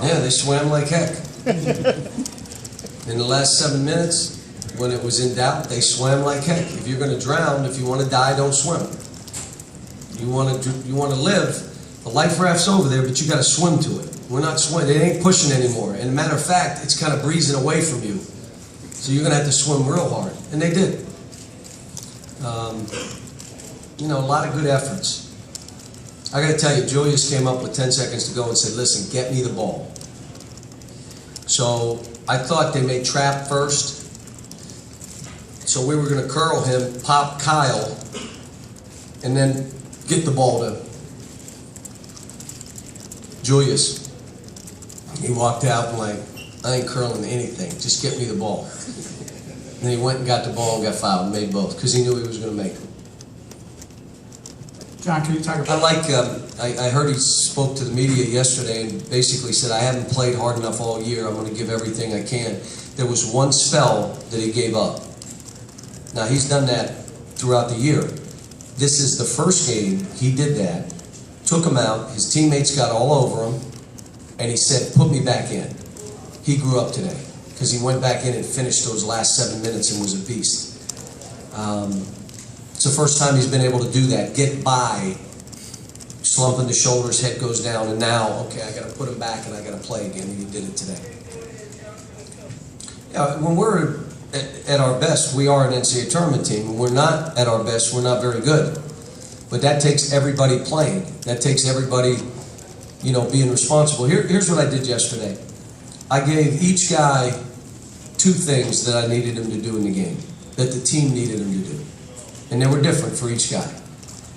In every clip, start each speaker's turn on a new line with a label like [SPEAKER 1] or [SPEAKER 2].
[SPEAKER 1] Yeah, they swam like heck. In the last 7 minutes, when it was in doubt, they swam like heck. If you're going to drown, if you want to die, don't swim. You want to live. The life raft's over there, but you got to swim to it. We're not swimming. It ain't pushing anymore. And a matter of fact, it's kind of breezing away from you. So you're going to have to swim real hard. And they did. You know, a lot of good efforts. I got to tell you, Julius came up with 10 seconds to go and said, listen, get me the ball. So I thought they may trap first. So we were going to curl him, pop Kyle, and then get the ball to Julius. He walked out and like, I ain't curling anything, just get me the ball. And he went and got the ball and got fouled and made both because he knew he was going to make them.
[SPEAKER 2] John, can you talk about...
[SPEAKER 1] I heard he spoke to the media yesterday and basically said, I haven't played hard enough all year, I'm going to give everything I can. There was one spell that he gave up. Now he's done that throughout the year. This is the first game he did that, took him out, his teammates got all over him, and he said, put me back in. He grew up today because he went back in and finished those last 7 minutes and was a beast. It's the first time he's been able to do that, get by, slumping the shoulders, head goes down, and now, okay, I got to put him back and I got to play again, and he did it today. Yeah, when we're at our best, we are an NCAA tournament team. When we're not at our best, we're not very good. But that takes everybody playing. That takes everybody, you know, being responsible. Here's what I did yesterday. I gave each guy 2 things that I needed him to do in the game, that the team needed him to do. And they were different for each guy.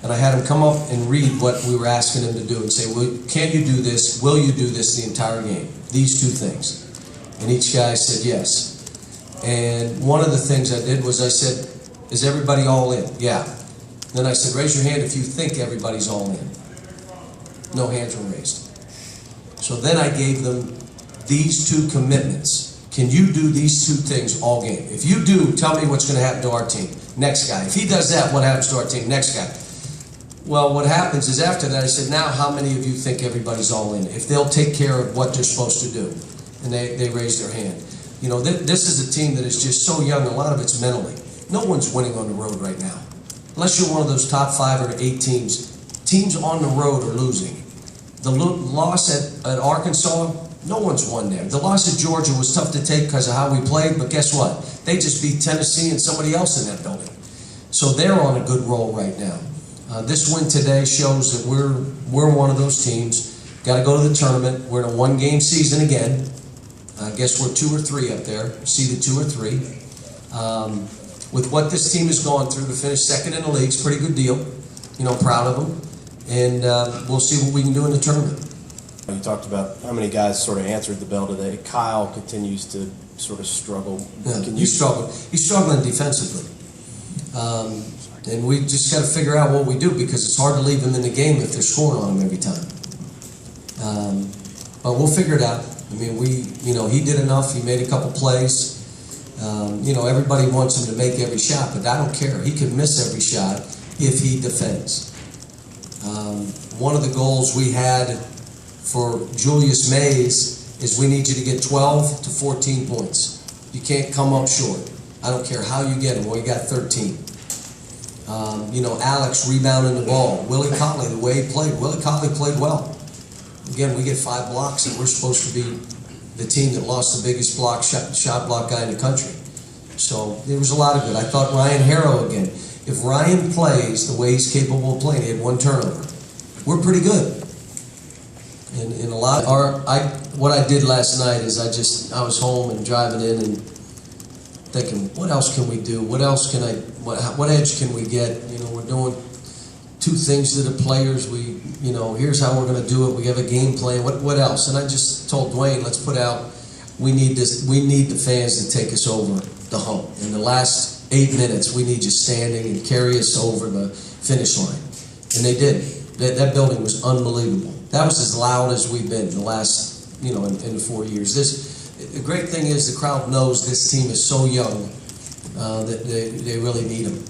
[SPEAKER 1] And I had him come up and read what we were asking him to do and say, well, can you do this? Will you do this the entire game? These 2 things. And each guy said yes. And one of the things I did was I said, is everybody all in? Yeah. Then I said, raise your hand if you think everybody's all in. No hands were raised. So then I gave them these 2 commitments. Can you do these 2 things all game? If you do, tell me what's going to happen to our team. Next guy. If he does that, what happens to our team? Next guy. Well, what happens is after that, I said, now how many of you think everybody's all in? If they'll take care of what they're supposed to do. And they raised their hand. You know, this is a team that is just so young, a lot of it's mentally. No one's winning on the road right now. Unless you're one of those top 5 or 8 teams. Teams on the road are losing. The loss at Arkansas, no one's won there. The loss at Georgia was tough to take because of how we played, but guess what? They just beat Tennessee and somebody else in that building. So they're on a good roll right now. This win today shows that we're one of those teams. Got to go to the tournament. We're in a 1-game season again. I guess we're 2 or 3 up there, seeded 2 or 3. With what this team has gone through to finish 2nd in the league, it's a pretty good deal. You know, proud of them. And we'll see what we can do in the tournament.
[SPEAKER 3] You talked about how many guys sort of answered the bell today. Kyle continues to sort of struggle.
[SPEAKER 1] Yeah, he's struggling defensively. And we just got to figure out what we do because it's hard to leave him in the game if they're scoring on him every time. But we'll figure it out. I mean, he did enough. He made a couple plays. You know, everybody wants him to make every shot, but I don't care. He can miss every shot if he defends. One of the goals we had for Julius Mays is we need you to get 12 to 14 points. You can't come up short. I don't care how you get them. Well, you got 13. You know, Alex rebounding the ball. Willie Conley, the way he played. Willie Conley played well. Again, we get 5 blocks, and we're supposed to be the team that lost the biggest shot block guy in the country. So there was a lot of good. I thought Ryan Harrow again. If Ryan plays the way he's capable of playing, he had 1 turnover. We're pretty good. And a lot of what I did last night is I was home and driving in and thinking, what else can we do? What else can what edge can we get? You know, we're doing 2 things to the players. You know, here's how we're going to do it. We have a game plan. What else? And I just told Dwayne, let's put out, we need the fans to take us over the hump. In the last 8 minutes, we need you standing and carry us over the finish line. And they did. That building was unbelievable. That was as loud as we've been the last, you know, in the 4 years. The great thing is the crowd knows this team is so young that they really need them.